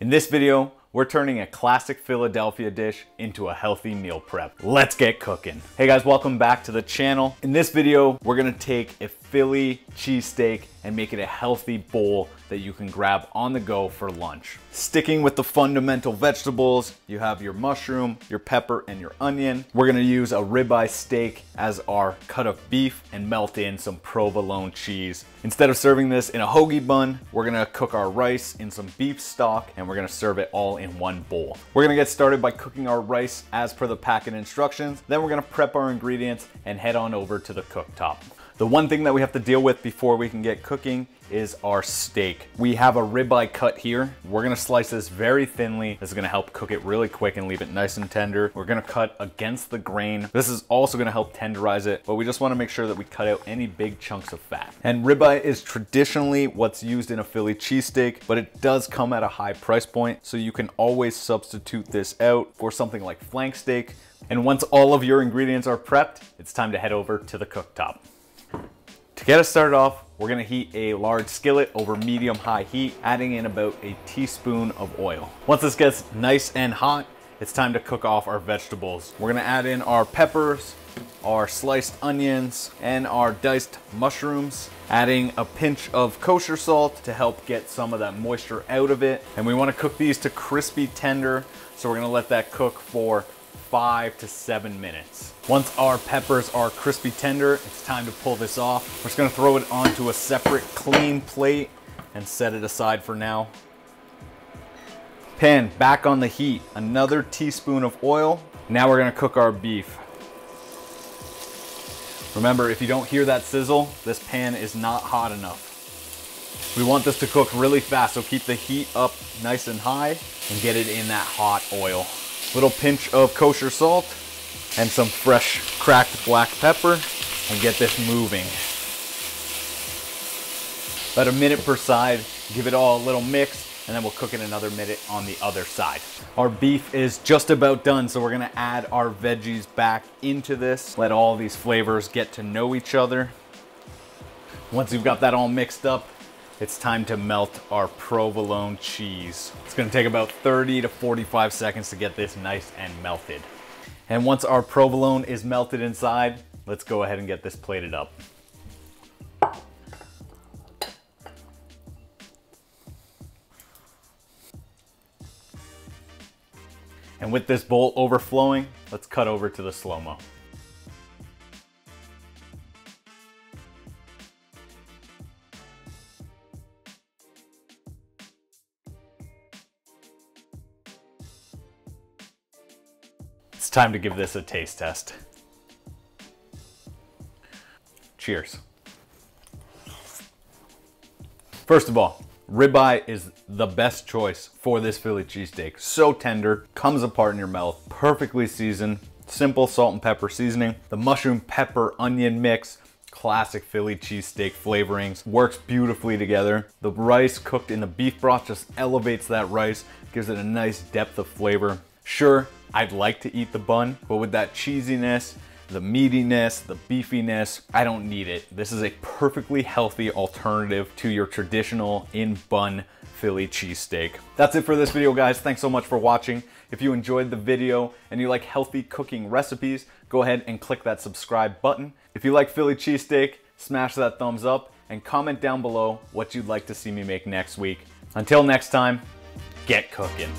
In this video, we're turning a classic Philadelphia dish into a healthy meal prep. Let's get cooking. Hey guys, welcome back to the channel. In this video, we're gonna take a Philly cheesesteak and make it a healthy bowl that you can grab on the go for lunch. Sticking with the fundamental vegetables, you have your mushroom, your pepper, and your onion. We're gonna use a ribeye steak as our cut of beef and melt in some provolone cheese. Instead of serving this in a hoagie bun, we're gonna cook our rice in some beef stock and we're gonna serve it all in one bowl. We're gonna get started by cooking our rice as per the packet instructions. Then we're gonna prep our ingredients and head on over to the cooktop. The one thing that we have to deal with before we can get cooking is our steak. We have a ribeye cut here. We're gonna slice this very thinly. This is gonna help cook it really quick and leave it nice and tender. We're gonna cut against the grain. This is also gonna help tenderize it, but we just wanna make sure that we cut out any big chunks of fat. And ribeye is traditionally what's used in a Philly cheesesteak, but it does come at a high price point, so you can always substitute this out for something like flank steak. And once all of your ingredients are prepped, it's time to head over to the cooktop. To get us started off, we're gonna heat a large skillet over medium-high heat, adding in about a teaspoon of oil. Once this gets nice and hot, it's time to cook off our vegetables. We're gonna add in our peppers, our sliced onions, and our diced mushrooms, adding a pinch of kosher salt to help get some of that moisture out of it. And we wanna cook these to crispy tender, so we're gonna let that cook for 5 to 7 minutes. Once our peppers are crispy tender, it's time to pull this off. We're just gonna throw it onto a separate clean plate and set it aside for now. Pan back on the heat, another teaspoon of oil. Now we're gonna cook our beef. Remember, if you don't hear that sizzle, this pan is not hot enough. We want this to cook really fast, so keep the heat up nice and high and get it in that hot oil. Little pinch of kosher salt and some fresh cracked black pepper, and get this moving. About a minute per side, give it all a little mix, and then we'll cook it another minute on the other side. Our beef is just about done, so we're gonna add our veggies back into this. Let all these flavors get to know each other. Once you've got that all mixed up, it's time to melt our provolone cheese. It's gonna take about 30 to 45 seconds to get this nice and melted. And once our provolone is melted inside, let's go ahead and get this plated up. And with this bowl overflowing, let's cut over to the slow-mo. It's time to give this a taste test. Cheers. First of all, ribeye is the best choice for this Philly cheesesteak. So tender, comes apart in your mouth, perfectly seasoned, simple salt and pepper seasoning. The mushroom, pepper, onion mix, classic Philly cheesesteak flavorings, works beautifully together. The rice cooked in the beef broth just elevates that rice, gives it a nice depth of flavor. Sure, I'd like to eat the bun, but with that cheesiness, the meatiness, the beefiness, I don't need it. This is a perfectly healthy alternative to your traditional in-bun Philly cheesesteak. That's it for this video, guys. Thanks so much for watching. If you enjoyed the video and you like healthy cooking recipes, go ahead and click that subscribe button. If you like Philly cheesesteak, smash that thumbs up and comment down below what you'd like to see me make next week. Until next time, get cooking.